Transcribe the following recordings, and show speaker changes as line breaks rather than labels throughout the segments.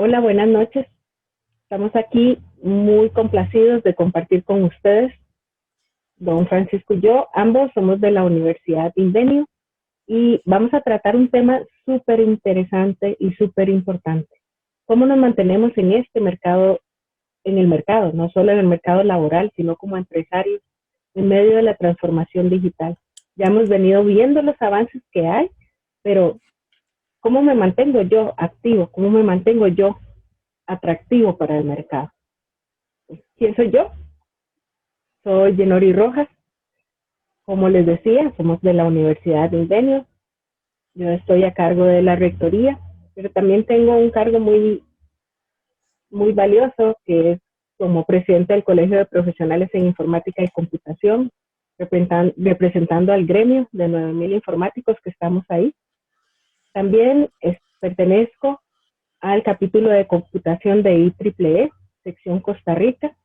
Hola, buenas noches. Estamos aquí muy complacidos de compartir con ustedes. Don Francisco y yo, ambos somos de la Universidad Invenio y vamos a tratar un tema súper interesante y súper importante. ¿Cómo nos mantenemos en este mercado, en el mercado, no solo en el mercado laboral, sino como empresarios en medio de la transformación digital? Ya hemos venido viendo los avances que hay, pero ¿cómo me mantengo yo activo? ¿Cómo me mantengo yo atractivo para el mercado? ¿Quién soy yo? Soy Yenori Rojas. Como les decía, somos de la Universidad de Ingenio. Yo estoy a cargo de la rectoría, pero también tengo un cargo muy valioso que es como presidente del Colegio de Profesionales en Informática y Computación, representando al gremio de 9,000 informáticos que estamos ahí. También pertenezco al capítulo de computación de IEEE, sección Costa Rica,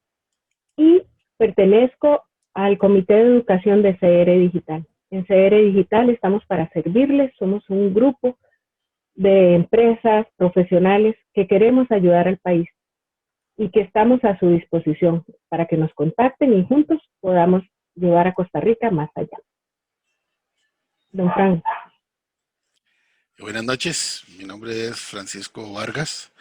y pertenezco al Comité de Educación de CR Digital. En CR Digital estamos para servirles, somos un grupo de empresas profesionales que queremos ayudar al país y que estamos a su disposición para que nos contacten y juntos podamos llevar a Costa Rica más allá. Don Frank.
Buenas noches, mi nombre es Francisco Vargas.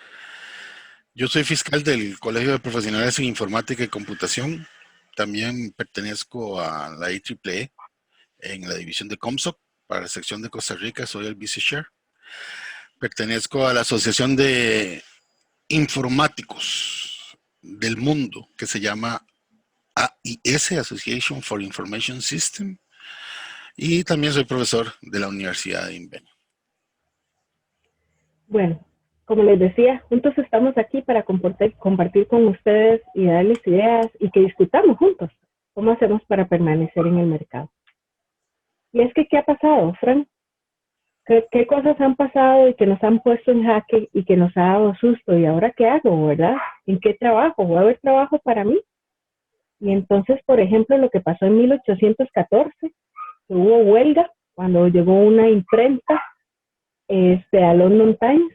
Yo soy fiscal del Colegio de Profesionales en Informática y Computación. También pertenezco a la IEEE en la división de Comsoc. Para la sección de Costa Rica soy el Vice Chair. Pertenezco a la Asociación de Informáticos del Mundo, que se llama AIS, Association for Information System. Y también soy profesor de la Universidad de Invenio.
Bueno, como les decía, juntos estamos aquí para compartir con ustedes y darles ideas y que discutamos juntos cómo hacemos para permanecer en el mercado. Y es que, ¿qué ha pasado, Frank? ¿Qué cosas han pasado y que nos han puesto en jaque y que nos ha dado susto? ¿Y ahora qué hago, verdad? ¿En qué trabajo? ¿Va a haber trabajo para mí? Y entonces, por ejemplo, lo que pasó en 1814, que hubo huelga cuando llegó una imprenta a London Times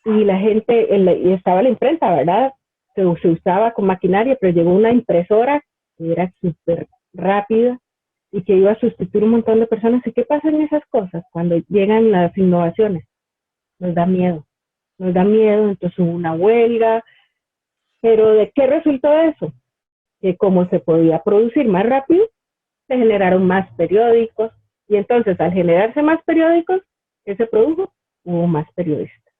y la gente, y estaba la imprenta, ¿verdad? Se usaba con maquinaria, pero llegó una impresora que era súper rápida y que iba a sustituir un montón de personas. ¿Y qué pasa en esas cosas cuando llegan las innovaciones? Nos da miedo, entonces hubo una huelga, pero ¿de qué resultó eso? Que como se podía producir más rápido, se generaron más periódicos, y entonces al generarse más periódicos, ¿qué se produjo? Hubo más periodistas.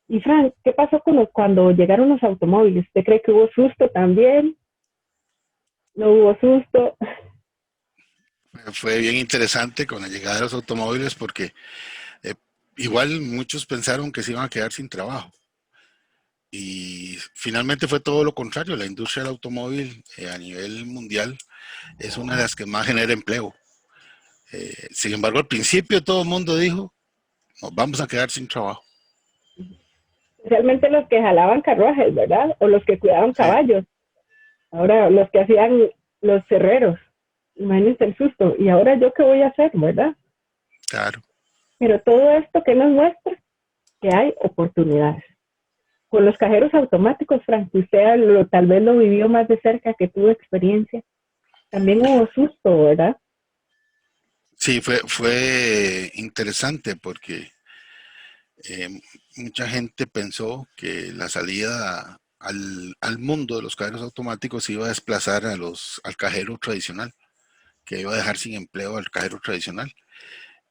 Y Frank, ¿qué pasó cuando llegaron los automóviles? ¿Usted cree que hubo susto también? ¿No hubo susto?
Fue bien interesante con la llegada de los automóviles porque eh, igual muchos pensaron que se iban a quedar sin trabajo. Y finalmente fue todo lo contrario. La industria del automóvil a nivel mundial es una de las que más genera empleo. Sin embargo, al principio todo el mundo dijo, nos vamos a quedar sin trabajo.
Especialmente los que jalaban carruajes, ¿verdad? O los que cuidaban
Sí,
caballos. Ahora, los que hacían los herreros. Imagínense el susto. ¿Y ahora yo qué voy a hacer, verdad?
claro.
Pero todo esto que nos muestra que hay oportunidades. Con los cajeros automáticos, Frank, usted tal vez lo vivió más de cerca, que tuvo experiencia. También hubo susto, ¿verdad?
Sí, fue interesante porque eh, mucha gente pensó que la salida al mundo de los cajeros automáticos iba a desplazar al cajero tradicional, que iba a dejar sin empleo al cajero tradicional.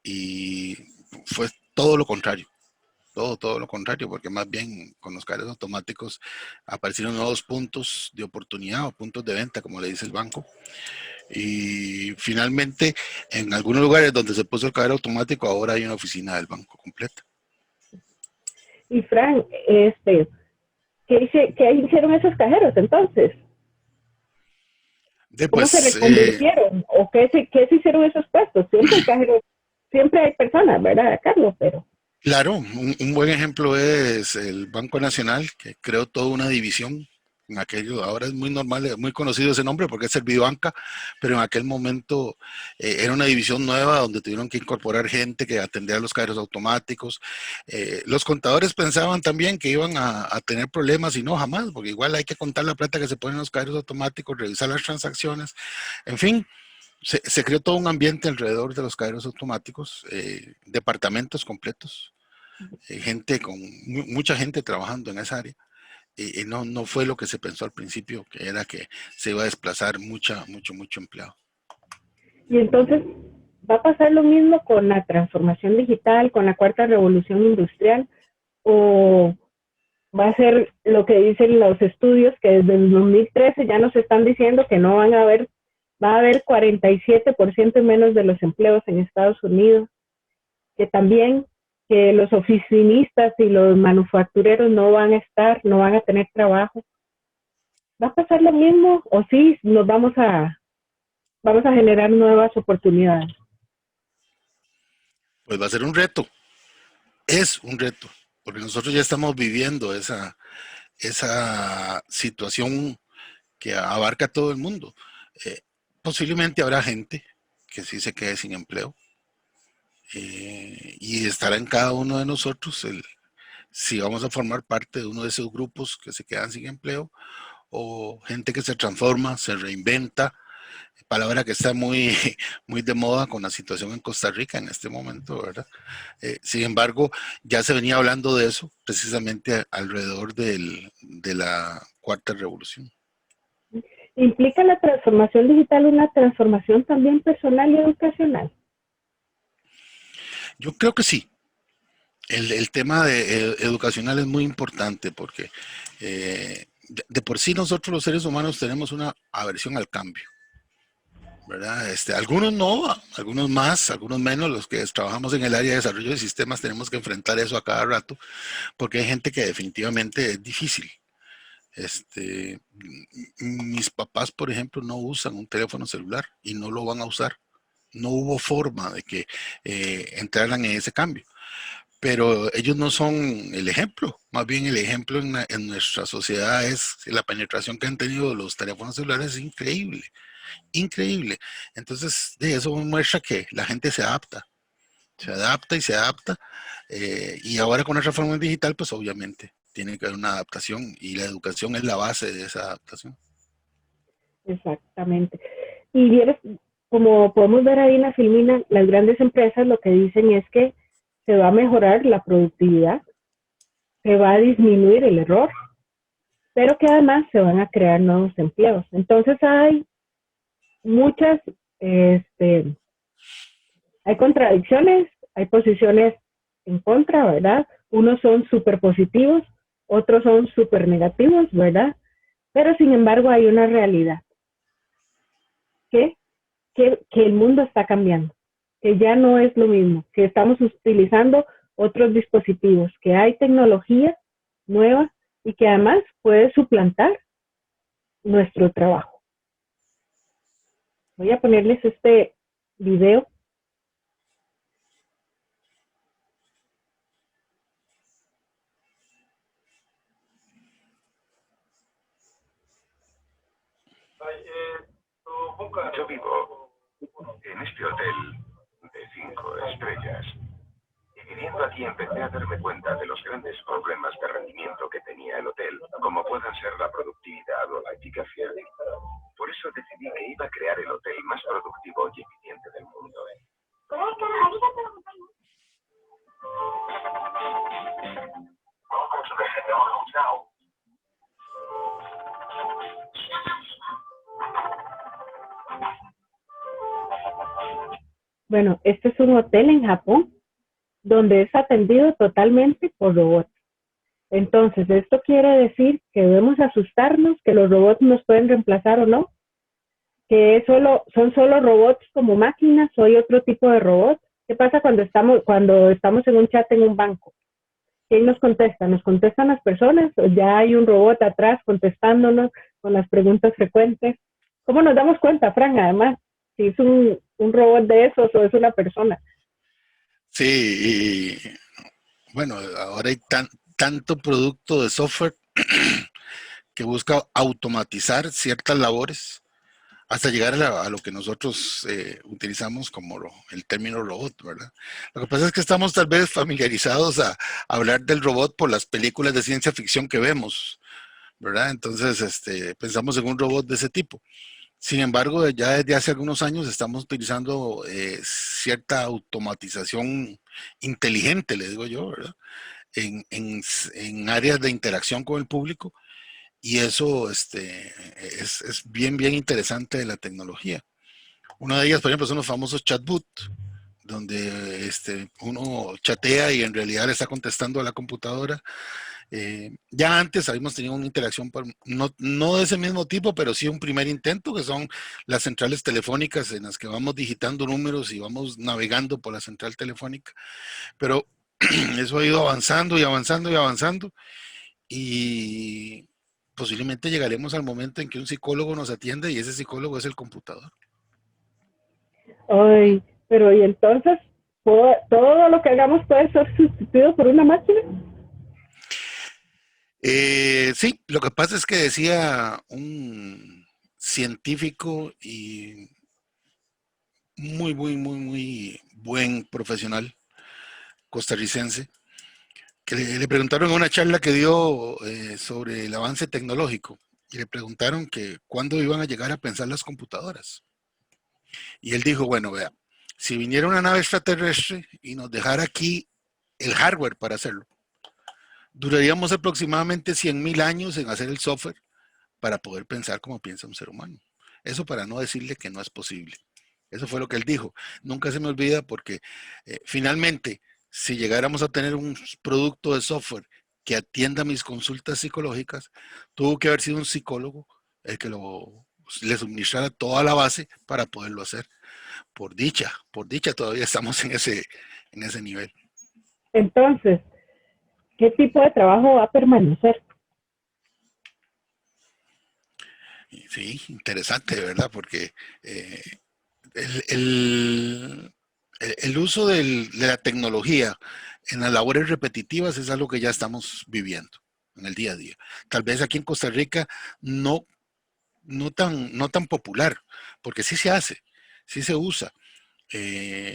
Y fue todo lo contrario, todo lo contrario, porque más bien con los cajeros automáticos aparecieron nuevos puntos de oportunidad o puntos de venta, como le dice el banco. Y finalmente, en algunos lugares donde se puso el cajero automático, ahora hay una oficina del banco completa.
Y Frank, ¿qué hicieron esos cajeros entonces?
De
¿Cómo se
pues,
reconvirtieron? ¿O qué se hicieron esos puestos? Siempre hay cajeros, siempre hay personas, ¿verdad, Carlos? Pero
claro, un buen ejemplo es el Banco Nacional, que creó toda una división en aquello, ahora es muy normal, muy conocido ese nombre porque es Servibanca, pero en aquel momento era una división nueva donde tuvieron que incorporar gente que atendía los cajeros automáticos. Los contadores pensaban también que iban a tener problemas y no, jamás, porque igual hay que contar la plata que se pone en los cajeros automáticos, revisar las transacciones, en fin. Se creó todo un ambiente alrededor de los cajeros automáticos, departamentos completos, gente con mucha gente trabajando en esa área. Y no fue lo que se pensó al principio, que era que se iba a desplazar mucho empleado.
Y entonces va a pasar lo mismo con la transformación digital, con la cuarta revolución industrial, o va a ser lo que dicen los estudios, que desde el 2013 ya nos están diciendo que no van a haber, va a haber 47% menos de los empleos en Estados Unidos, que también que los oficinistas y los manufactureros no van a estar, no van a tener trabajo. ¿Va a pasar lo mismo o sí nos vamos a generar nuevas oportunidades?
Pues va a ser un reto, es un reto, porque nosotros ya estamos viviendo esa situación que abarca a todo el mundo. Eh, Posiblemente habrá gente que sí se quede sin empleo, y estará en cada uno de nosotros si vamos a formar parte de uno de esos grupos que se quedan sin empleo, o gente que se transforma, se reinventa, palabra que está muy de moda con la situación en Costa Rica en este momento, ¿verdad? Sin embargo, ya se venía hablando de eso precisamente alrededor de la cuarta revolución.
¿Implica la transformación digital una transformación también personal y educacional?
Yo creo que sí. El tema educacional es muy importante porque de por sí nosotros los seres humanos tenemos una aversión al cambio, ¿verdad? Algunos no, algunos más, algunos menos, los que trabajamos en el área de desarrollo de sistemas tenemos que enfrentar eso a cada rato, porque hay gente que definitivamente es difícil. Este, Mis papás, por ejemplo, no usan un teléfono celular y no lo van a usar. No hubo forma de que entraran en ese cambio. Pero ellos no son el ejemplo, más bien el ejemplo en nuestra sociedad es la penetración que han tenido los teléfonos celulares es increíble, increíble. Entonces, de eso muestra que la gente se adapta y se adapta. Y ahora con la reforma digital, pues obviamente tiene que haber una adaptación y la educación es la base de esa adaptación.
Exactamente. Y vieres, como podemos ver ahí en la filmina, las grandes empresas lo que dicen es que se va a mejorar la productividad, se va a disminuir el error, pero que además se van a crear nuevos empleos. Entonces hay muchas, este, hay contradicciones, hay posiciones en contra, ¿verdad? Unos son súper positivos, otros son súper negativos, ¿verdad? Pero sin embargo hay una realidad, que, que el mundo está cambiando, que ya no es lo mismo, que estamos utilizando otros dispositivos, que hay tecnología nueva y que además puede suplantar nuestro trabajo. Voy a ponerles este video.
Yo vivo en este hotel de 5 estrellas. Y viviendo aquí empecé a darme cuenta de los grandes problemas de rendimiento que tenía el hotel, como puedan ser la productividad o la eficacia. Por eso decidí que iba a crear el hotel más productivo y eficiente del mundo.
Bueno, este es un hotel en Japón donde es atendido totalmente por robots. Entonces, esto quiere decir que debemos asustarnos, que los robots nos pueden reemplazar o no, que son solo robots como máquinas o hay otro tipo de robots. ¿Qué pasa cuando estamos en un chat en un banco? ¿Quién nos contesta? ¿Nos contestan las personas o ya hay un robot atrás contestándonos con las preguntas frecuentes? ¿Cómo nos damos cuenta, Fran, además, si es un robot de esos o es una persona?
Sí, y bueno, ahora hay tanto producto de software que busca automatizar ciertas labores hasta llegar a lo que nosotros utilizamos como el término robot, ¿verdad? Lo que pasa es que estamos tal vez familiarizados a hablar del robot por las películas de ciencia ficción que vemos, ¿verdad? Entonces, pensamos en un robot de ese tipo. Sin embargo, ya desde hace algunos años estamos utilizando cierta automatización inteligente, le digo yo, ¿verdad? En áreas de interacción con el público, y eso es bien, bien interesante de la tecnología. Una de ellas, por ejemplo, son los famosos chatbots, donde uno chatea y en realidad le está contestando a la computadora. Ya antes habíamos tenido una interacción, no de ese mismo tipo, pero sí un primer intento, que son las centrales telefónicas en las que vamos digitando números y vamos navegando por la central telefónica. Pero eso ha ido avanzando y avanzando y avanzando, y posiblemente llegaremos al momento en que un psicólogo nos atiende y ese psicólogo es el computador.
Ay, pero y entonces, ¿todo lo que hagamos puede ser sustituido por una máquina?
Sí, lo que pasa es que decía un científico y muy, muy, muy, muy buen profesional costarricense, que le preguntaron en una charla que dio sobre el avance tecnológico, y le preguntaron que cuándo iban a llegar a pensar las computadoras. Y él dijo, bueno, vea, si viniera una nave extraterrestre y nos dejara aquí el hardware para hacerlo, duraríamos aproximadamente 100.000 años en hacer el software para poder pensar como piensa un ser humano. Eso para no decirle que no es posible. Eso fue lo que él dijo. Nunca se me olvida porque finalmente, si llegáramos a tener un producto de software que atienda mis consultas psicológicas, tuvo que haber sido un psicólogo el que le suministrara toda la base para poderlo hacer. Por dicha todavía estamos en ese nivel.
Entonces, ¿qué tipo de trabajo va a permanecer?
Sí, interesante, ¿verdad? Porque eh, el, el, el uso de la tecnología en las labores repetitivas es algo que ya estamos viviendo en el día a día. Tal vez aquí en Costa Rica no, no tan popular, porque sí se hace, sí se usa.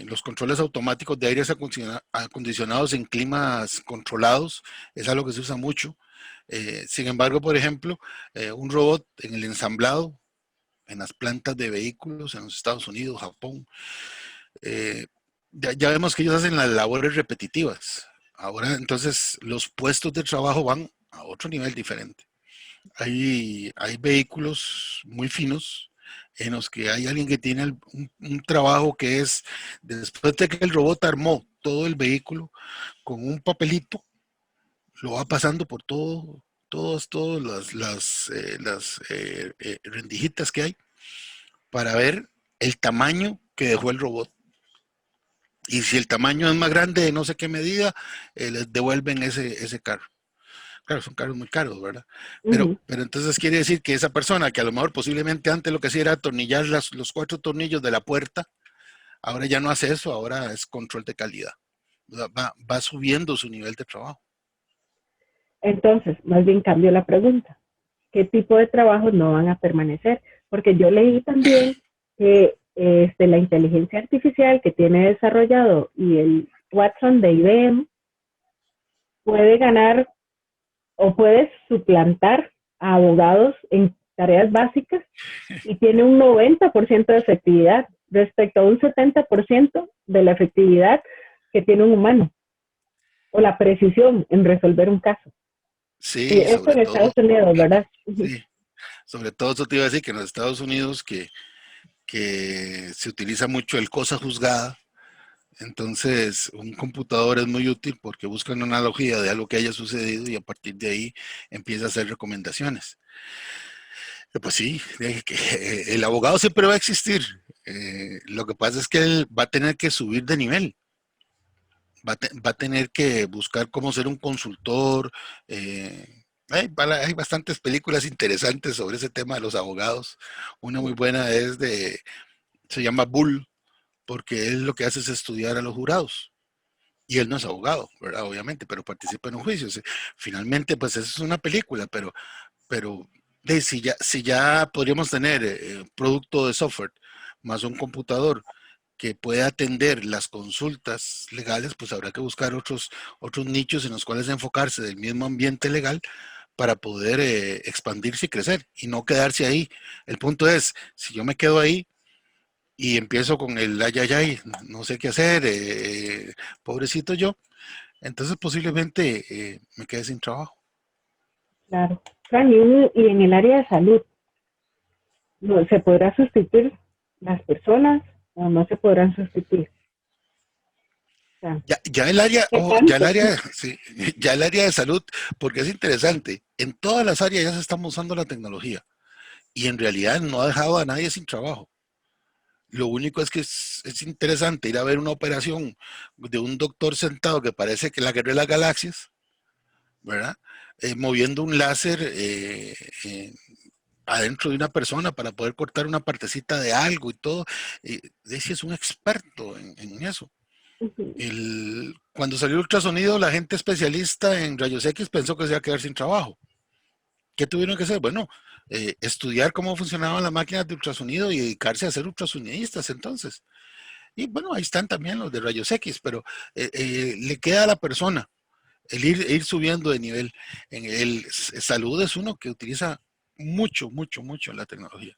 Los controles automáticos de aires acondicionados en climas controlados es algo que se usa mucho. Sin embargo, por ejemplo, un robot en el ensamblado, en las plantas de vehículos en los Estados Unidos, Japón, eh, ya vemos que ellos hacen las labores repetitivas. Ahora entonces los puestos de trabajo van a otro nivel diferente. Hay vehículos muy finos en los que hay alguien que tiene un trabajo que es, después de que el robot armó todo el vehículo, con un papelito, lo va pasando por todas las rendijitas que hay para ver el tamaño que dejó el robot. Y si el tamaño es más grande de no sé qué medida, les devuelven ese carro. Claro, son carros muy caros, ¿verdad?
Ujú.
Pero entonces quiere decir que esa persona que a lo mejor posiblemente antes lo que hacía era atornillar los 4 tornillos de la puerta, ahora ya no hace eso, ahora es control de calidad. Va subiendo su nivel de trabajo.
Entonces, más bien cambio la pregunta. ¿Qué tipo de trabajos no van a permanecer? Porque yo leí también que la inteligencia artificial que tiene desarrollado y el Watson de IBM puede ganar o puede suplantar a abogados en tareas básicas y tiene un 90% de efectividad respecto a un 70% de la efectividad que tiene un humano o la precisión en resolver un caso. Y
Sí,
esto
sobre
en
todo,
Estados Unidos, ¿verdad?
sí, sobre todo eso te iba a decir que en los Estados Unidos que se utiliza mucho el cosa juzgada. Entonces, un computador es muy útil porque busca una analogía de algo que haya sucedido y a partir de ahí empieza a hacer recomendaciones. Pues sí, el abogado siempre va a existir. Lo que pasa es que él va a tener que subir de nivel. Va a tener que buscar cómo ser un consultor. Hay bastantes películas interesantes sobre ese tema de los abogados. Una muy buena se llama Bull, porque él lo que hace es estudiar a los jurados. Y él no es abogado, ¿verdad? Obviamente, pero participa en un juicio. Finalmente, pues eso es una película, pero pero si ya podríamos tener producto de software más un computador que pueda atender las consultas legales, pues habrá que buscar otros nichos en los cuales enfocarse del mismo ambiente legal para poder expandirse y crecer y no quedarse ahí. El punto es, si yo me quedo ahí y empiezo con el ay, ay, ay, no sé qué hacer, pobrecito yo, entonces posiblemente me quede sin trabajo.
Claro. Fran, y en el área de salud, ¿no se podrá sustituir las personas o no se podrán sustituir? O sea,
Ya el área,
¿qué tanto?
sí, ya el área de salud, porque es interesante, en todas las áreas ya se está usando la tecnología y en realidad no ha dejado a nadie sin trabajo. Lo único es que es interesante ir a ver una operación de un doctor sentado que parece que la guerra de las galaxias, ¿verdad? Moviendo un láser adentro de una persona para poder cortar una partecita de algo y todo. Desi es un experto en eso. Cuando salió el ultrasonido, la gente especialista en rayos X pensó que se iba a quedar sin trabajo. ¿Qué tuvieron que hacer? Bueno, estudiar cómo funcionaban las máquinas de ultrasonido y dedicarse a ser ultrasonidistas entonces. Y bueno, ahí están también los de rayos X, pero le queda a la persona el ir subiendo de nivel. En el salud es uno que utiliza mucho, mucho, mucho la tecnología.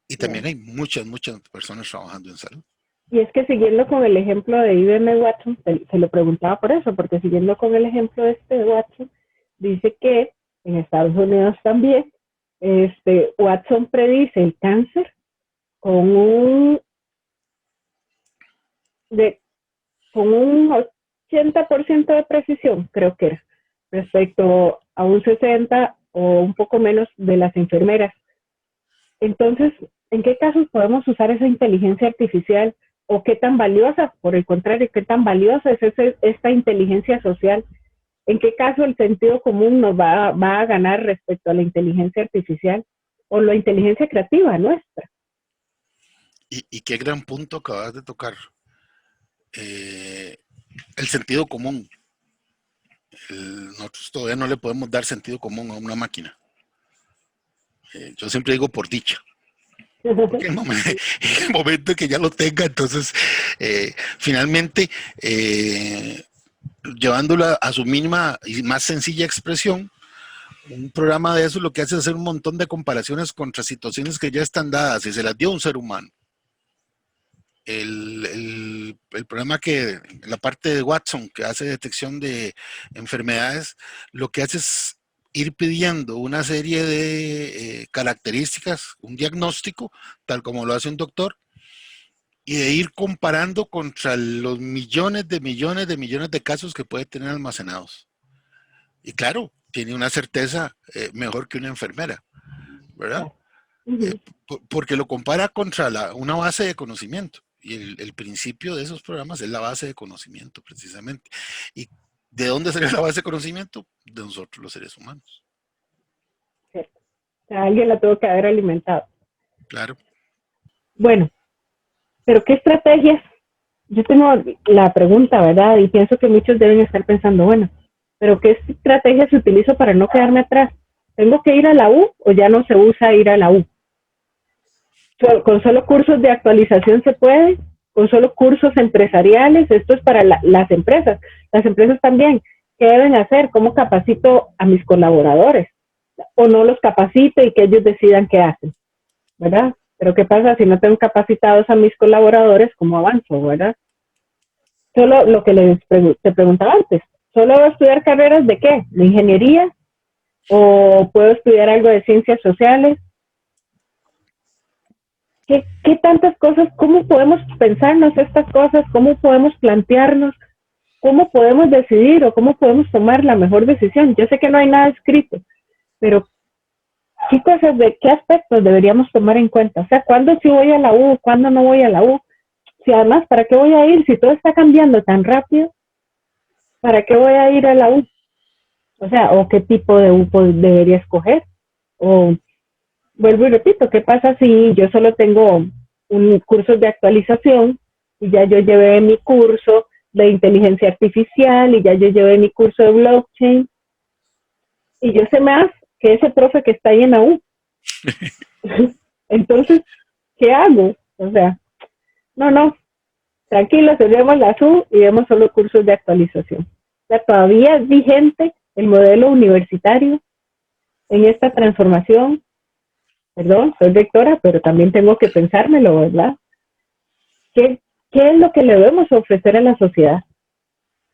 Y también
Bien.
hay muchas, muchas personas trabajando en salud.
Y es que siguiendo con el ejemplo de IBM Watson, se lo preguntaba por eso, porque siguiendo con el ejemplo este de Watson, dice que en Estados Unidos también, Watson predice el cáncer con de, con un 80% de precisión, creo que era, respecto a un 60 o un poco menos de las enfermeras. Entonces, ¿en qué casos podemos usar esa inteligencia artificial o qué tan valiosa, por el contrario, qué tan valiosa es esta inteligencia social? ¿En qué caso el sentido común nos va a ganar respecto a la inteligencia artificial o la inteligencia creativa nuestra?
Y qué gran punto acabas de tocar. El sentido común. Nosotros todavía no le podemos dar sentido común a una máquina. Yo siempre digo por dicha. Porque en el momento que ya lo tenga, entonces finalmente llevándola a su mínima y más sencilla expresión, un programa de eso lo que hace es hacer un montón de comparaciones contra situaciones que ya están dadas y se las dio un ser humano. El programa que, la parte de Watson, que hace detección de enfermedades, lo que hace es ir pidiendo una serie de características, un diagnóstico, tal como lo hace un doctor, y de ir comparando contra los millones de millones de millones de casos que puede tener almacenados. Y claro, tiene una certeza mejor que una enfermera, ¿verdad? Porque lo compara contra una base de conocimiento. Y el principio de esos programas es la base de conocimiento, precisamente. ¿Y de dónde sale la base de conocimiento? De nosotros, los seres humanos.
Cierto. O sea, alguien la tuvo que haber alimentado.
Claro.
Bueno, pero ¿qué estrategias? Yo tengo la pregunta, ¿verdad? Y pienso que muchos deben estar pensando, bueno, pero ¿qué estrategias utilizo para no quedarme atrás? ¿Tengo que ir a la U o ya no se usa ir a la U? ¿Con solo cursos de actualización se puede? ¿Con solo cursos empresariales? Esto es para las empresas. Las empresas también, ¿qué deben hacer? ¿Cómo capacito a mis colaboradores? ¿O no los capacito y que ellos decidan qué hacen? ¿Verdad? Pero ¿qué pasa si no tengo capacitados a mis colaboradores? ¿Cómo avanzo? ¿Verdad? Solo lo que te preguntaba antes. ¿Solo voy a estudiar carreras de qué? ¿De ingeniería? ¿O puedo estudiar algo de ciencias sociales? ¿Qué tantas cosas? ¿Cómo podemos pensarnos estas cosas? ¿Cómo podemos plantearnos? ¿Cómo podemos decidir o cómo podemos tomar la mejor decisión? Yo sé que no hay nada escrito, pero ¿qué cosas, qué aspectos deberíamos tomar en cuenta? O sea, ¿cuándo sí voy a la U? ¿Cuándo no voy a la U? Si además, ¿para qué voy a ir? Si todo está cambiando tan rápido, ¿para qué voy a ir a la U? O sea, ¿o qué tipo de U debería escoger? O vuelvo y repito, ¿qué pasa si yo solo tengo un curso de actualización y ya yo llevé mi curso de inteligencia artificial y ya yo llevé mi curso de blockchain y yo sé más que ese profe que está ahí en la U. Entonces, ¿qué hago? O sea, no, tranquilo, cerremos la SU y vemos solo cursos de actualización. O sea, todavía es vigente el modelo universitario en esta transformación. Perdón, soy rectora, pero también tengo que pensármelo, ¿verdad? ¿Qué, qué es lo que le debemos ofrecer a la sociedad?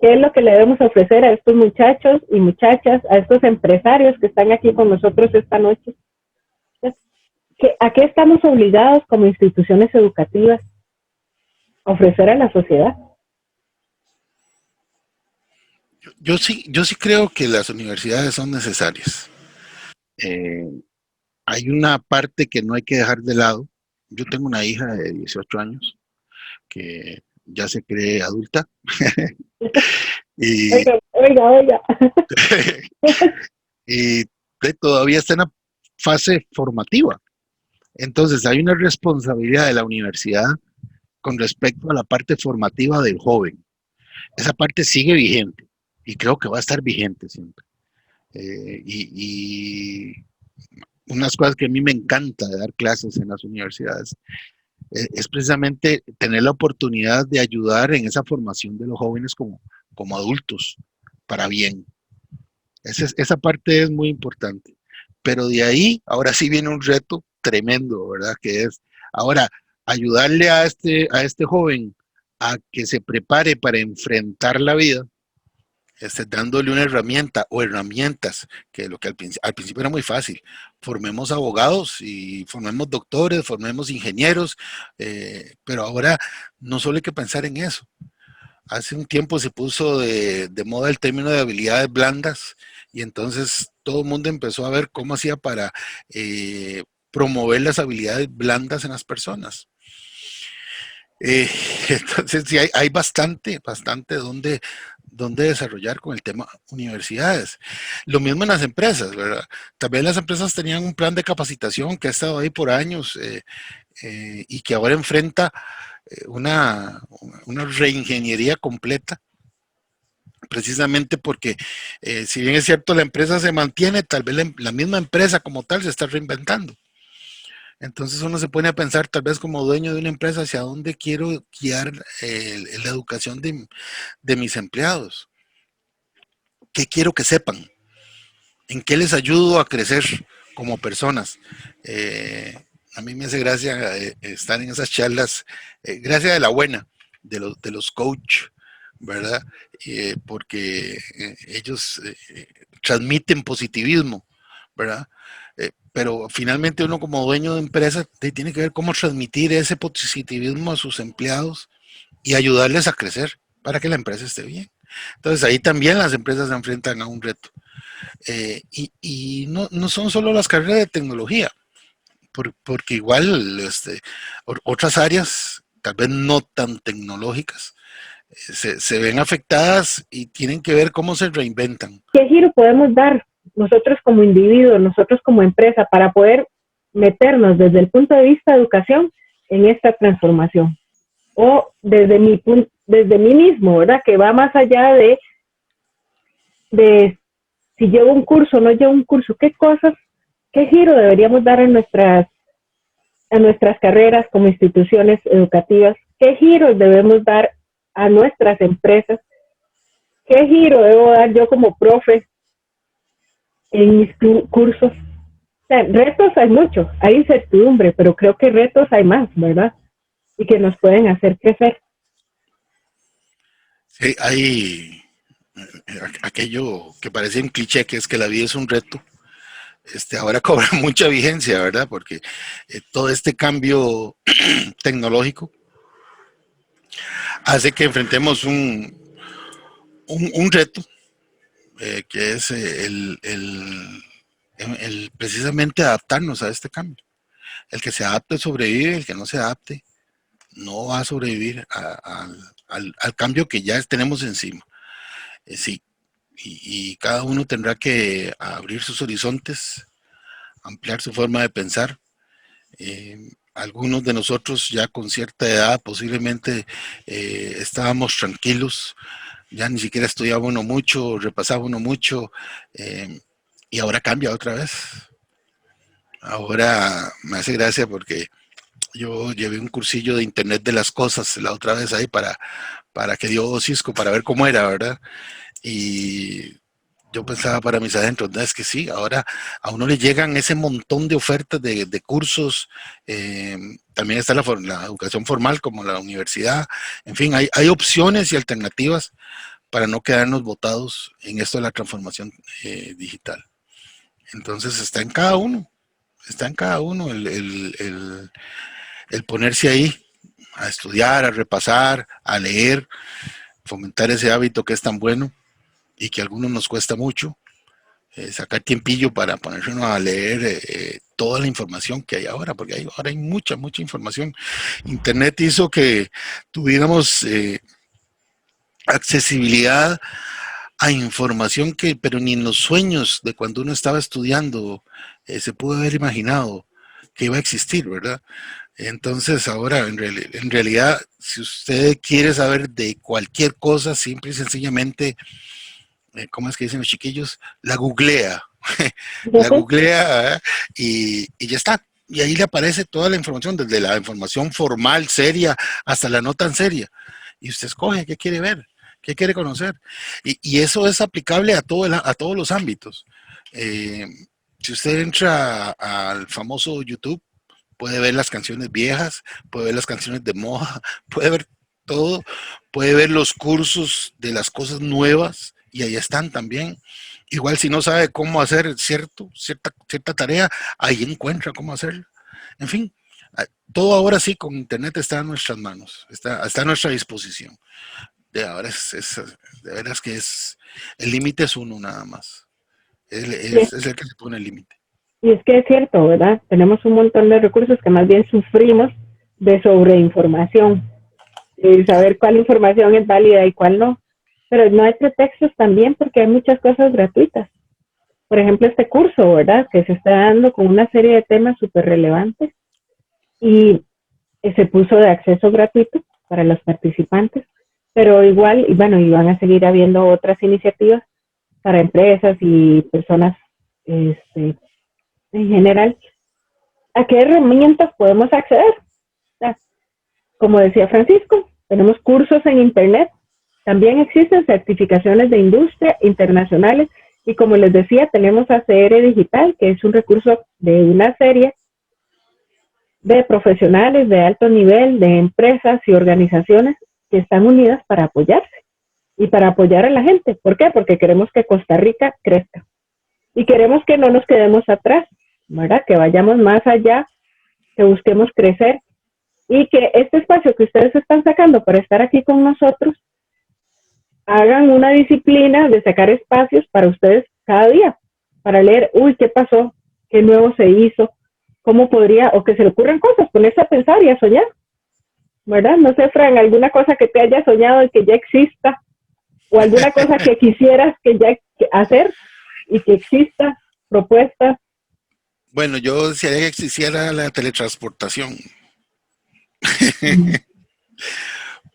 ¿Qué es lo que le debemos ofrecer a estos muchachos y muchachas, a estos empresarios que están aquí con nosotros esta noche? ¿A qué estamos obligados como instituciones educativas a ofrecer a la sociedad?
Yo sí creo que las universidades son necesarias. Hay una parte que no hay que dejar de lado. Yo tengo una hija de 18 años que ya se cree adulta. y,
Oiga.
y todavía está en la fase formativa. Entonces hay una responsabilidad de la universidad con respecto a la parte formativa del joven. Esa parte sigue vigente y creo que va a estar vigente siempre. Y unas cosas que a mí me encanta de dar clases en las universidades es precisamente tener la oportunidad de ayudar en esa formación de los jóvenes como adultos, para bien. Esa parte es muy importante. Pero de ahí, ahora sí viene un reto tremendo, ¿verdad? Que es, ahora, ayudarle a este joven a que se prepare para enfrentar la vida, dándole una herramienta o herramientas, que lo que al principio era muy fácil. Formemos abogados y formemos doctores, formemos ingenieros, pero ahora no solo hay que pensar en eso. Hace un tiempo se puso de moda el término de habilidades blandas y entonces todo el mundo empezó a ver cómo hacía para promover las habilidades blandas en las personas. Entonces sí, hay bastante donde desarrollar con el tema universidades. Lo mismo en las empresas, ¿verdad? También las empresas tenían un plan de capacitación que ha estado ahí por años y que ahora enfrenta una reingeniería completa, precisamente porque si bien es cierto la empresa se mantiene, tal vez la misma empresa como tal se está reinventando. Entonces uno se pone a pensar tal vez como dueño de una empresa hacia dónde quiero guiar la educación de mis empleados. ¿Qué quiero que sepan? ¿En qué les ayudo a crecer como personas? A mí me hace gracia estar en esas charlas, gracia de la buena, de los coach, ¿verdad? Porque ellos transmiten positivismo, ¿verdad? Pero finalmente uno como dueño de empresa tiene que ver cómo transmitir ese positivismo a sus empleados y ayudarles a crecer para que la empresa esté bien. Entonces ahí también las empresas se enfrentan a un reto. Y no son solo las carreras de tecnología, porque igual otras áreas, tal vez no tan tecnológicas, se ven afectadas y tienen que ver cómo se reinventan.
¿Qué giro podemos dar nosotros como individuos, nosotros como empresa, para poder meternos desde el punto de vista de educación en esta transformación? O desde mí mismo, ¿verdad? Que va más allá de si llevo un curso o no llevo un curso, qué giro deberíamos dar a nuestras carreras como instituciones educativas, qué giros debemos dar a nuestras empresas, qué giro debo dar yo como profe en mis cursos. O sea, retos hay muchos, hay incertidumbre, pero creo que retos hay más, ¿verdad? Y que nos pueden hacer crecer.
Sí, hay aquello que parece un cliché, que es que la vida es un reto. Ahora cobra mucha vigencia, ¿verdad? Porque todo este cambio tecnológico hace que enfrentemos un reto que es precisamente adaptarnos a este cambio. El que se adapte sobrevive, el que no se adapte no va a sobrevivir al cambio que ya tenemos encima. Sí, y cada uno tendrá que abrir sus horizontes, ampliar su forma de pensar. Algunos de nosotros ya con cierta edad posiblemente estábamos tranquilos, ya ni siquiera estudiaba uno mucho, repasaba uno mucho, y ahora cambia otra vez. Ahora me hace gracia porque yo llevé un cursillo de Internet de las Cosas la otra vez ahí para que dio Cisco, para ver cómo era, ¿verdad? Y yo pensaba para mis adentros, no, es que sí, ahora a uno le llegan ese montón de ofertas de cursos, también está la educación formal como la universidad, en fin, hay opciones y alternativas para no quedarnos botados en esto de la transformación digital. Entonces está en cada uno el ponerse ahí a estudiar, a repasar, a leer, fomentar ese hábito que es tan bueno y que a algunos nos cuesta mucho, sacar tiempillo para ponerse uno a leer toda la información que hay ahora, porque ahora hay mucha información. Internet hizo que tuviéramos accesibilidad a información pero ni en los sueños de cuando uno estaba estudiando se pudo haber imaginado que iba a existir, ¿verdad? Entonces ahora, en realidad, si usted quiere saber de cualquier cosa, simple y sencillamente, ¿cómo es que dicen los chiquillos? La googlea. La googlea y ya está. Y ahí le aparece toda la información, desde la información formal, seria, hasta la no tan seria. Y usted escoge qué quiere ver, qué quiere conocer. Y eso es aplicable a todos los ámbitos. Si usted entra al famoso YouTube, puede ver las canciones viejas, puede ver las canciones de moda, puede ver todo, puede ver los cursos de las cosas nuevas y ahí están también. Igual si no sabe cómo hacer cierta tarea, ahí encuentra cómo hacerlo. En fin, todo ahora sí con Internet está en nuestras manos, está a nuestra disposición. De ahora de veras que el límite es uno nada más. Es el que se pone el límite.
Y es que es cierto, ¿verdad? Tenemos un montón de recursos que más bien sufrimos de sobreinformación, y saber cuál información es válida y cuál no. Pero no hay pretextos también porque hay muchas cosas gratuitas. Por ejemplo, este curso, ¿verdad? Que se está dando con una serie de temas súper relevantes y se puso de acceso gratuito para los participantes, pero igual, y bueno, y van a seguir habiendo otras iniciativas para empresas y personas en general. ¿A qué herramientas podemos acceder? Como decía Francisco, tenemos cursos en Internet, también existen certificaciones de industria internacionales y como les decía, tenemos ACR Digital, que es un recurso de una serie de profesionales de alto nivel, de empresas y organizaciones que están unidas para apoyarse y para apoyar a la gente. ¿Por qué? Porque queremos que Costa Rica crezca y queremos que no nos quedemos atrás, ¿verdad? Que vayamos más allá, que busquemos crecer y que este espacio que ustedes están sacando para estar aquí con nosotros, hagan una disciplina de sacar espacios para ustedes cada día, para leer, uy, ¿qué pasó? ¿Qué nuevo se hizo? ¿Cómo podría? O que se le ocurran cosas, ponerse a pensar y a soñar, ¿verdad? No sé, Fran, alguna cosa que te haya soñado y que ya exista, o alguna cosa que quisieras que ya hacer y que exista, propuestas.
Bueno, yo desearía que existiera la teletransportación.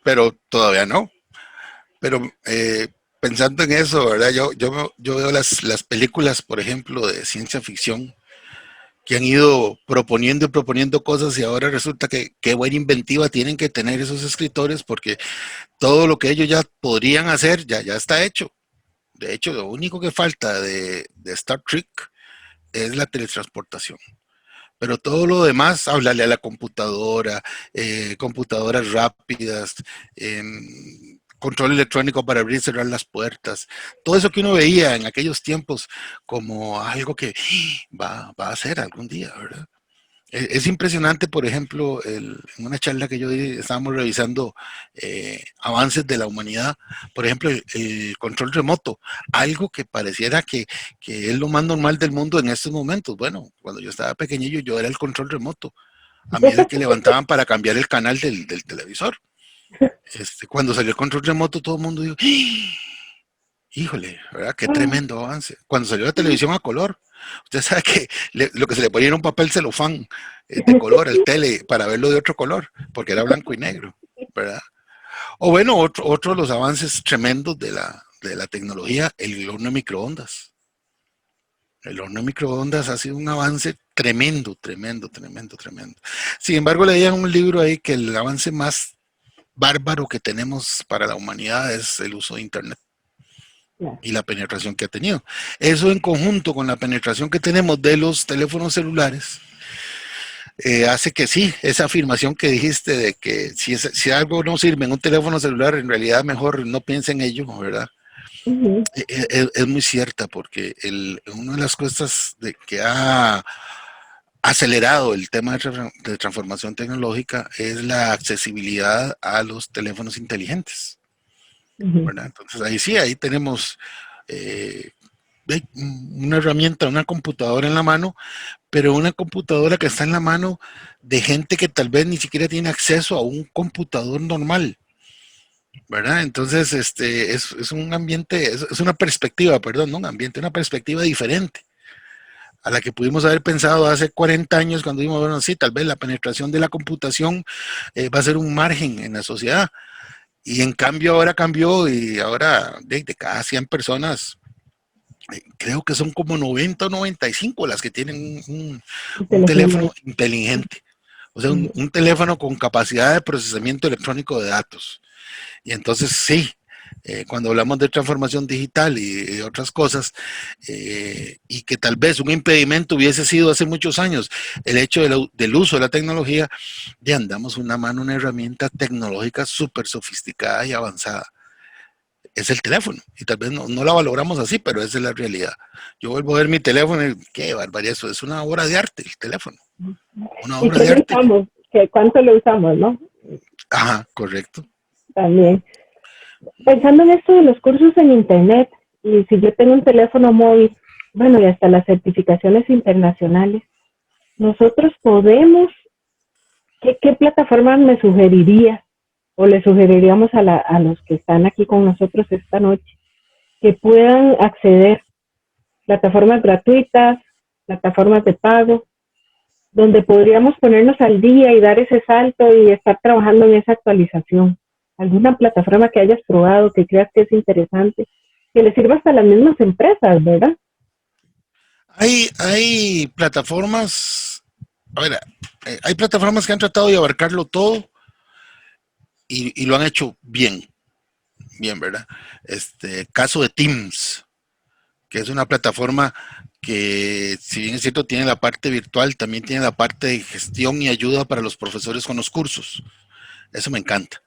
Pero todavía no. Pero pensando en eso, ¿verdad? Yo veo las películas, por ejemplo, de ciencia ficción que han ido proponiendo y proponiendo cosas y ahora resulta que qué buena inventiva tienen que tener esos escritores porque todo lo que ellos ya podrían hacer ya está hecho. De hecho, lo único que falta de Star Trek es la teletransportación. Pero todo lo demás, hablarle a la computadora, computadoras rápidas, control electrónico para abrir y cerrar las puertas, todo eso que uno veía en aquellos tiempos como algo que va a ser algún día, ¿verdad? Es impresionante, por ejemplo, en una charla que yo di, estábamos revisando avances de la humanidad, por ejemplo, el control remoto, algo que pareciera que es lo más normal del mundo en estos momentos. Bueno, cuando yo estaba pequeñillo yo era el control remoto, a mí era que levantaban para cambiar el canal del televisor. Cuando salió el control remoto todo el mundo dijo, híjole, ¿verdad? Qué tremendo avance. Cuando salió la televisión a color, usted sabe que lo que se le ponía era un papel celofán de color al tele para verlo de otro color, porque era blanco y negro, ¿verdad? O bueno, otro de los avances tremendos de la tecnología, el horno de microondas. El horno de microondas ha sido un avance tremendo, tremendo, tremendo, tremendo. Sin embargo, leía en un libro ahí que el avance más bárbaro que tenemos para la humanidad es el uso de Internet y la penetración que ha tenido. Eso en conjunto con la penetración que tenemos de los teléfonos celulares, hace que sí, esa afirmación que dijiste de que si algo no sirve en un teléfono celular, en realidad mejor no piense en ello, ¿verdad? Es muy cierta porque una de las cosas que ha acelerado el tema de transformación tecnológica es la accesibilidad a los teléfonos inteligentes, ¿verdad? Entonces ahí sí, ahí tenemos una herramienta, una computadora en la mano, pero una computadora que está en la mano de gente que tal vez ni siquiera tiene acceso a un computador normal, ¿verdad? Entonces, es un ambiente, es una perspectiva, perdón, no un ambiente, una perspectiva diferente a la que pudimos haber pensado hace 40 años cuando dijimos, bueno, sí, tal vez la penetración de la computación va a ser un margen en la sociedad. Y en cambio ahora cambió y ahora de cada 100 personas, creo que son como 90 o 95 las que tienen un teléfono inteligente. O sea, un teléfono con capacidad de procesamiento electrónico de datos. Y entonces sí, cuando hablamos de transformación digital y otras cosas, y que tal vez un impedimento hubiese sido hace muchos años el hecho del uso de la tecnología, ya andamos una mano, una herramienta tecnológica súper sofisticada y avanzada. Es el teléfono, y tal vez no la valoramos así, pero esa es la realidad. Yo vuelvo a ver mi teléfono y qué barbaridad, eso es una obra de arte, el teléfono. Una
¿Y
obra
qué
de
lo
arte.
usamos? ¿Cuánto lo usamos, no?
Ajá, correcto.
También. Pensando en esto de los cursos en Internet, y si yo tengo un teléfono móvil, bueno, y hasta las certificaciones internacionales, nosotros podemos, ¿qué plataformas me sugeriría o le sugeriríamos a los que están aquí con nosotros esta noche que puedan acceder? Plataformas gratuitas, plataformas de pago, donde podríamos ponernos al día y dar ese salto y estar trabajando en esa actualización. ¿Alguna plataforma que hayas probado, que creas que es interesante, que le sirva hasta a las mismas empresas, verdad?
Hay plataformas, a ver, hay plataformas que han tratado de abarcarlo todo y lo han hecho bien, bien, ¿verdad? Caso de Teams, que es una plataforma que, si bien es cierto, tiene la parte virtual, también tiene la parte de gestión y ayuda para los profesores con los cursos. Eso me encanta.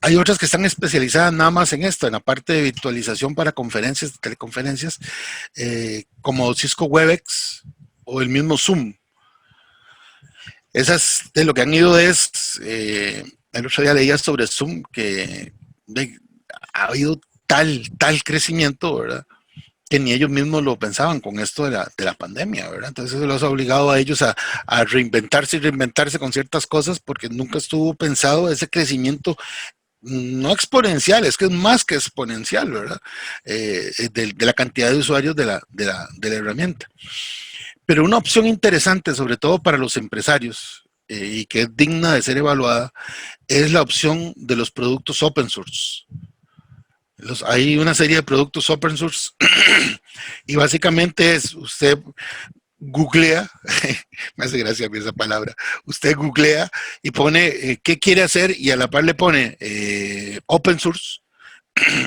Hay otras que están especializadas nada más en esto, en la parte de virtualización para conferencias, teleconferencias, como Cisco Webex o el mismo Zoom. Esas de lo que han ido es, el otro día leía sobre Zoom que ha habido tal crecimiento, ¿verdad? Que ni ellos mismos lo pensaban con esto de la pandemia, ¿verdad? Entonces eso los ha obligado a ellos a reinventarse y reinventarse con ciertas cosas porque nunca estuvo pensado ese crecimiento no exponencial, es que es más que exponencial, ¿verdad? De la cantidad de usuarios de la herramienta. Pero una opción interesante, sobre todo para los empresarios, y que es digna de ser evaluada, es la opción de los productos open source. Hay una serie de productos open source y básicamente es usted googlea, me hace gracia a mí esa palabra, usted googlea y pone qué quiere hacer y a la par le pone open source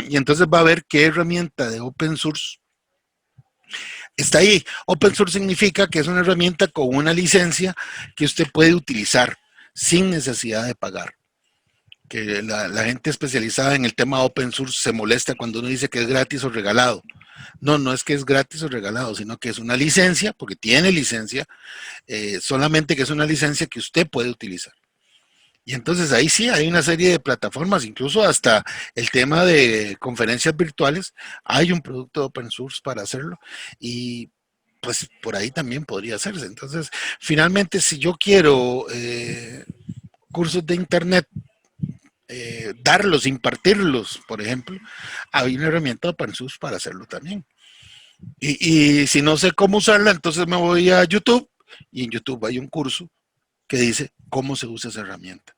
y entonces va a ver qué herramienta de open source está ahí. Open source significa que es una herramienta con una licencia que usted puede utilizar sin necesidad de pagar. Que la gente especializada en el tema open source se molesta cuando uno dice que es gratis o regalado. No es que es gratis o regalado, sino que es una licencia, porque tiene licencia, solamente que es una licencia que usted puede utilizar. Y entonces ahí sí hay una serie de plataformas, incluso hasta el tema de conferencias virtuales, hay un producto open source para hacerlo y pues por ahí también podría hacerse. Entonces, finalmente, si yo quiero cursos de internet, darlos, impartirlos, por ejemplo, hay una herramienta open source para hacerlo también. Y si no sé cómo usarla, entonces me voy a YouTube y en YouTube hay un curso que dice cómo se usa esa herramienta.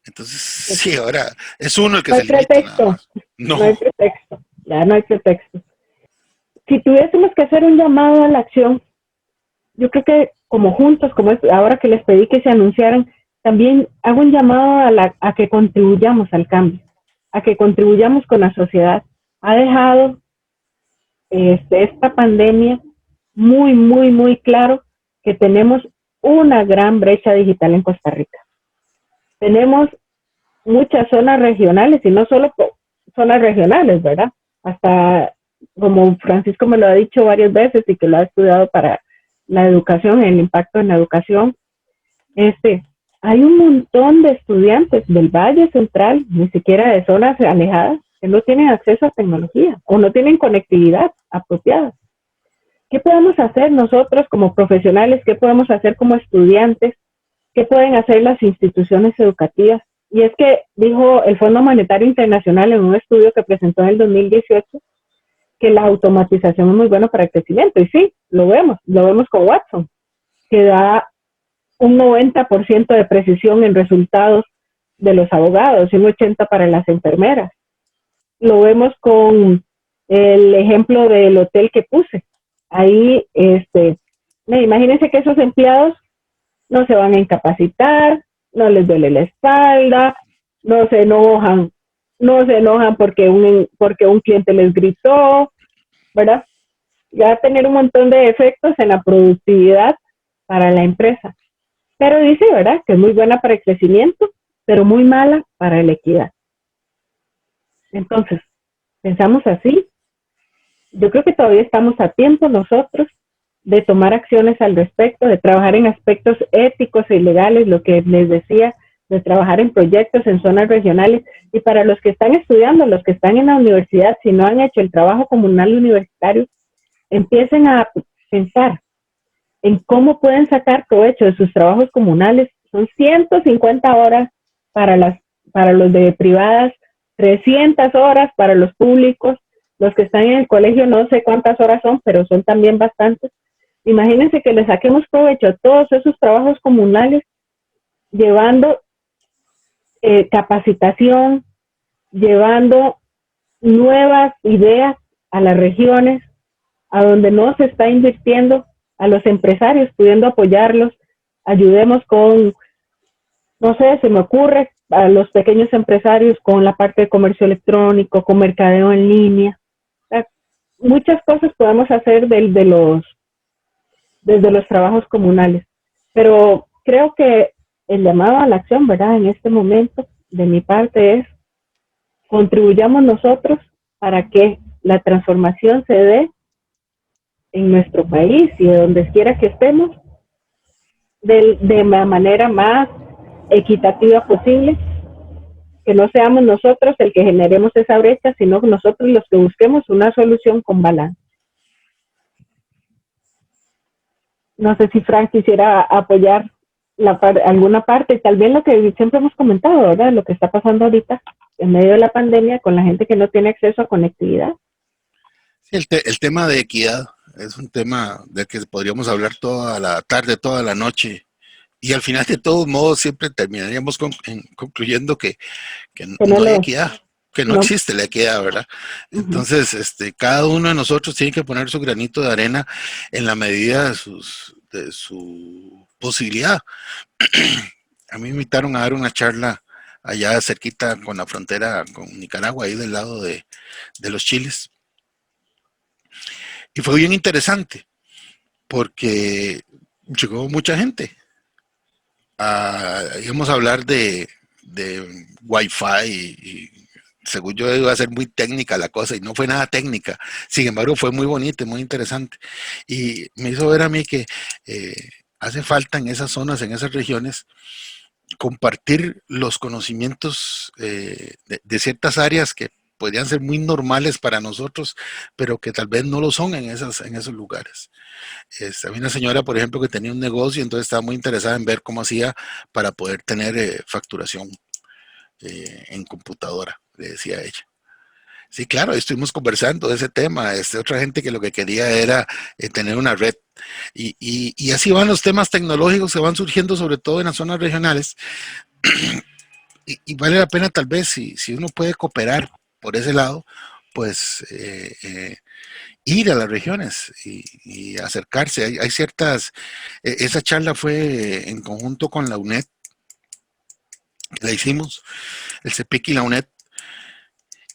Entonces, sí, ahora es uno el que
No hay
se limita nada
pretexto,
más.
no hay
No,
pretexto, ya no hay pretexto. Si tuviésemos que hacer un llamado a la acción, yo creo que como juntos, como es ahora que les pedí que se anunciaran, también hago un llamado a que contribuyamos al cambio, a que contribuyamos con la sociedad. Ha dejado esta pandemia muy, muy, muy claro que tenemos una gran brecha digital en Costa Rica. Tenemos muchas zonas regionales y no solo zonas regionales, ¿verdad? Hasta, como Francisco me lo ha dicho varias veces y que lo ha estudiado para la educación, el impacto en la educación, hay un montón de estudiantes del Valle Central, ni siquiera de zonas alejadas, que no tienen acceso a tecnología o no tienen conectividad apropiada. ¿Qué podemos hacer nosotros como profesionales? ¿Qué podemos hacer como estudiantes? ¿Qué pueden hacer las instituciones educativas? Y es que dijo el Fondo Monetario Internacional en un estudio que presentó en el 2018 que la automatización es muy buena para el crecimiento. Y sí, lo vemos con Watson, que da un 90% de precisión en resultados de los abogados y un 80% para las enfermeras. Lo vemos con el ejemplo del hotel que puse. Ahí, imagínense que esos empleados no se van a incapacitar, no les duele la espalda, no se enojan porque un cliente les gritó, ¿verdad? Ya va a tener un montón de efectos en la productividad para la empresa. Pero dice, ¿verdad?, que es muy buena para el crecimiento, pero muy mala para la equidad. Entonces, pensamos así. Yo creo que todavía estamos a tiempo nosotros de tomar acciones al respecto, de trabajar en aspectos éticos y legales, lo que les decía, de trabajar en proyectos en zonas regionales. Y para los que están estudiando, los que están en la universidad, si no han hecho el trabajo comunal universitario, empiecen a pensar en cómo pueden sacar provecho de sus trabajos comunales. Son 150 horas para los de privadas, 300 horas para los públicos. Los que están en el colegio no sé cuántas horas son, pero son también bastantes. Imagínense que le saquemos provecho a todos esos trabajos comunales, llevando capacitación, llevando nuevas ideas a las regiones, a donde no se está invirtiendo, a los empresarios, pudiendo apoyarlos. Ayudemos con, no sé, se me ocurre, a los pequeños empresarios con la parte de comercio electrónico, con mercadeo en línea. Muchas cosas podemos hacer desde los trabajos comunales. Pero creo que el llamado a la acción, ¿verdad?, en este momento, de mi parte, es contribuyamos nosotros para que la transformación se dé en nuestro país y de donde quiera que estemos de la manera más equitativa posible, que no seamos nosotros el que generemos esa brecha, sino nosotros los que busquemos una solución con balance. No sé si Frank quisiera apoyar alguna parte, tal vez lo que siempre hemos comentado, ¿verdad?, lo que está pasando ahorita en medio de la pandemia con la gente que no tiene acceso a conectividad.
Sí, el tema de equidad es un tema del que podríamos hablar toda la tarde, toda la noche, y al final de todos modos siempre terminaríamos concluyendo que no hay equidad, que no existe la equidad, ¿verdad? Entonces, cada uno de nosotros tiene que poner su granito de arena en la medida de su posibilidad. A mí me invitaron a dar una charla allá cerquita con la frontera con Nicaragua, ahí del lado de los Chiles. Y fue bien interesante, porque llegó mucha gente. Íbamos a hablar de Wi-Fi y según yo iba a ser muy técnica la cosa y no fue nada técnica. Sin embargo, fue muy bonita y muy interesante. Y me hizo ver a mí que hace falta en esas zonas, en esas regiones, compartir los conocimientos de ciertas áreas que podrían ser muy normales para nosotros, pero que tal vez no lo son en esos lugares. Había una señora, por ejemplo, que tenía un negocio, entonces estaba muy interesada en ver cómo hacía para poder tener facturación en computadora, le decía ella. Sí, claro, estuvimos conversando de ese tema. Otra gente que lo que quería era tener una red. Y así van los temas tecnológicos que van surgiendo, sobre todo en las zonas regionales. Y vale la pena tal vez, si uno puede cooperar por ese lado, pues ir a las regiones y acercarse. Hay ciertas, esa charla fue en conjunto con la UNED, la hicimos, el CEPIC y la UNED,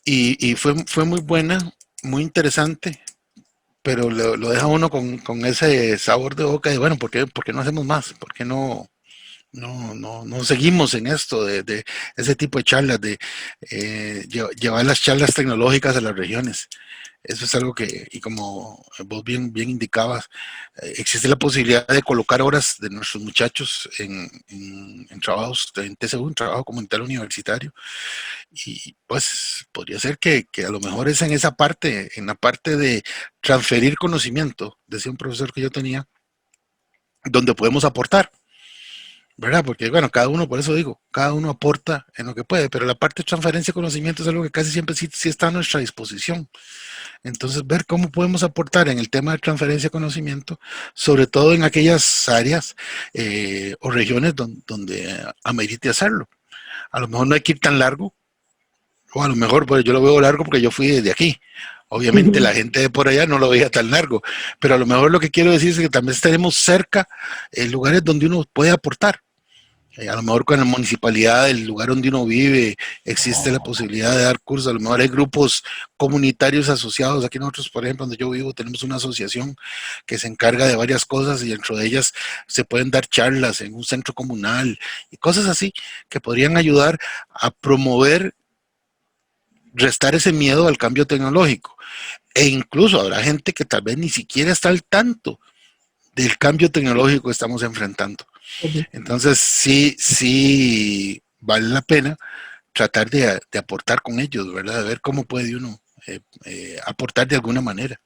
y fue muy buena, muy interesante, pero lo deja uno con ese sabor de boca de, bueno, ¿por qué no hacemos más? ¿Por qué no seguimos en esto de ese tipo de charlas, de llevar las charlas tecnológicas a las regiones? Eso es algo que, y como vos bien indicabas, existe la posibilidad de colocar horas de nuestros muchachos en trabajos, en TCU, un trabajo comunitario universitario, y pues podría ser que a lo mejor es en esa parte, en la parte de transferir conocimiento, decía un profesor que yo tenía, donde podemos aportar. ¿Verdad? Porque, bueno, cada uno, por eso digo, cada uno aporta en lo que puede, pero la parte de transferencia de conocimiento es algo que casi siempre sí está a nuestra disposición. Entonces, ver cómo podemos aportar en el tema de transferencia de conocimiento, sobre todo en aquellas áreas o regiones donde amerite hacerlo. A lo mejor no hay que ir tan largo, o a lo mejor pues, yo lo veo largo porque yo fui desde aquí. Obviamente la gente de por allá no lo veía tan largo, pero a lo mejor lo que quiero decir es que también tenemos cerca lugares donde uno puede aportar. A lo mejor con la municipalidad del lugar donde uno vive existe la posibilidad de dar cursos, a lo mejor hay grupos comunitarios asociados. Aquí nosotros, por ejemplo, donde yo vivo, tenemos una asociación que se encarga de varias cosas y dentro de ellas se pueden dar charlas en un centro comunal y cosas así que podrían ayudar a promover, restar ese miedo al cambio tecnológico. E incluso habrá gente que tal vez ni siquiera está al tanto del cambio tecnológico que estamos enfrentando. Entonces sí vale la pena tratar de aportar con ellos, ¿verdad? De ver cómo puede uno aportar de alguna manera.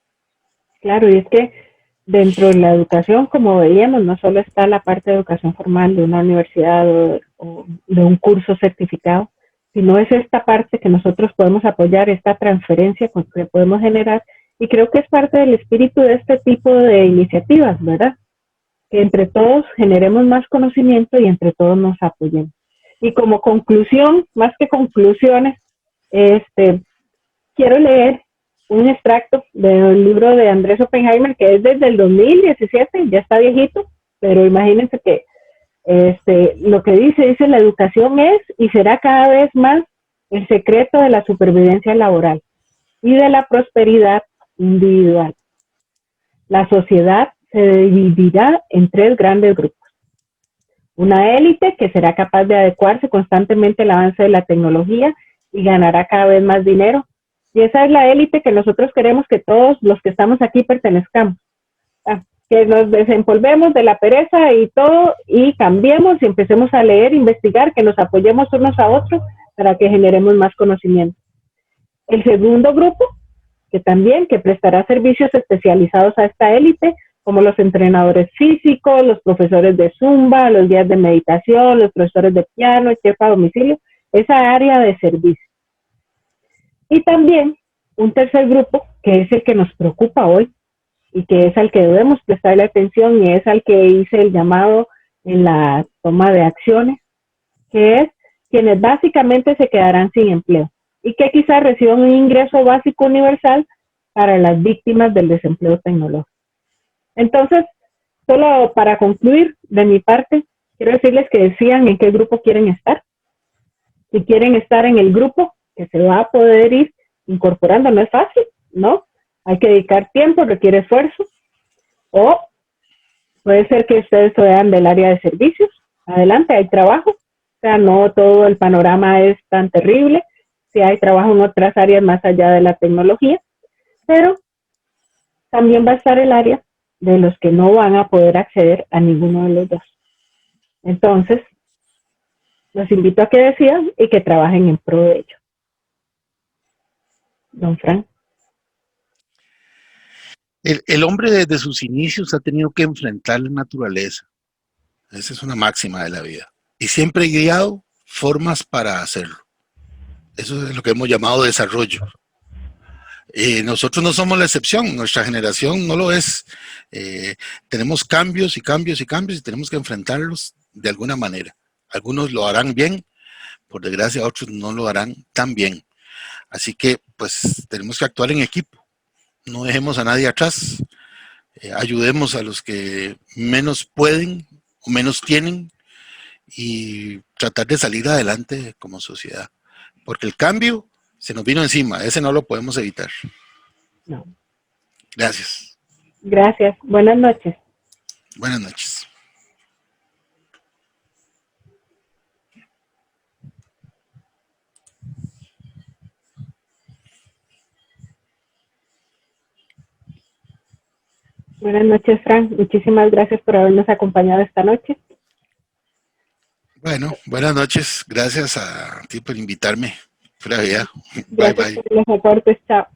Claro, y es que dentro de la educación, como veíamos, no solo está la parte de educación formal de una universidad o de un curso certificado, sino es esta parte que nosotros podemos apoyar, esta transferencia que podemos generar, y creo que es parte del espíritu de este tipo de iniciativas, ¿verdad? Que entre todos generemos más conocimiento y entre todos nos apoyemos. Y como conclusión, más que conclusiones, quiero leer un extracto del libro de Andrés Oppenheimer, que es desde el 2017, ya está viejito, pero imagínense que lo que dice, la educación es y será cada vez más el secreto de la supervivencia laboral y de la prosperidad individual. La sociedad se dividirá en 3 grandes grupos. Una élite que será capaz de adecuarse constantemente al avance de la tecnología y ganará cada vez más dinero. Y esa es la élite que nosotros queremos que todos los que estamos aquí pertenezcamos. Que nos desempolvemos de la pereza y todo y cambiemos y empecemos a leer, investigar, que nos apoyemos unos a otros para que generemos más conocimiento. El segundo grupo, que prestará servicios especializados a esta élite, como los entrenadores físicos, los profesores de zumba, los guías de meditación, los profesores de piano, chef a domicilio, esa área de servicio. Y también un tercer grupo, que es el que nos preocupa hoy y que es al que debemos prestarle atención y es al que hice el llamado en la toma de acciones, que es quienes básicamente se quedarán sin empleo y que quizás reciban un ingreso básico universal para las víctimas del desempleo tecnológico. Entonces, solo para concluir de mi parte, quiero decirles que decían en qué grupo quieren estar. Si quieren estar en el grupo que se va a poder ir incorporando, no es fácil, ¿no? Hay que dedicar tiempo, requiere esfuerzo. O puede ser que ustedes sean del área de servicios. Adelante, hay trabajo. O sea, no todo el panorama es tan terrible. Sí hay trabajo en otras áreas más allá de la tecnología. Pero también va a estar el área de los que no van a poder acceder a ninguno de los dos. Entonces, los invito a que decidan y que trabajen en pro de ello. Don Frank.
El hombre desde sus inicios ha tenido que enfrentar la naturaleza. Esa es una máxima de la vida. Y siempre ha guiado formas para hacerlo. Eso es lo que hemos llamado desarrollo. Nosotros no somos la excepción, nuestra generación no lo es. Tenemos cambios y cambios y cambios y tenemos que enfrentarlos de alguna manera. Algunos lo harán bien, por desgracia otros no lo harán tan bien. Así que pues tenemos que actuar en equipo. no dejemos a nadie atrás, ayudemos a los que menos pueden o menos tienen y tratar de salir adelante como sociedad, porque el cambio se nos vino encima, ese no lo podemos evitar.
No.
Gracias.
Gracias. Buenas noches.
Buenas noches.
Buenas noches, Frank. Muchísimas gracias por habernos acompañado esta noche.
Bueno, buenas noches. Gracias a ti por invitarme. Pura vida. Bye,
Gracias
bye.
por los aportes. Chao.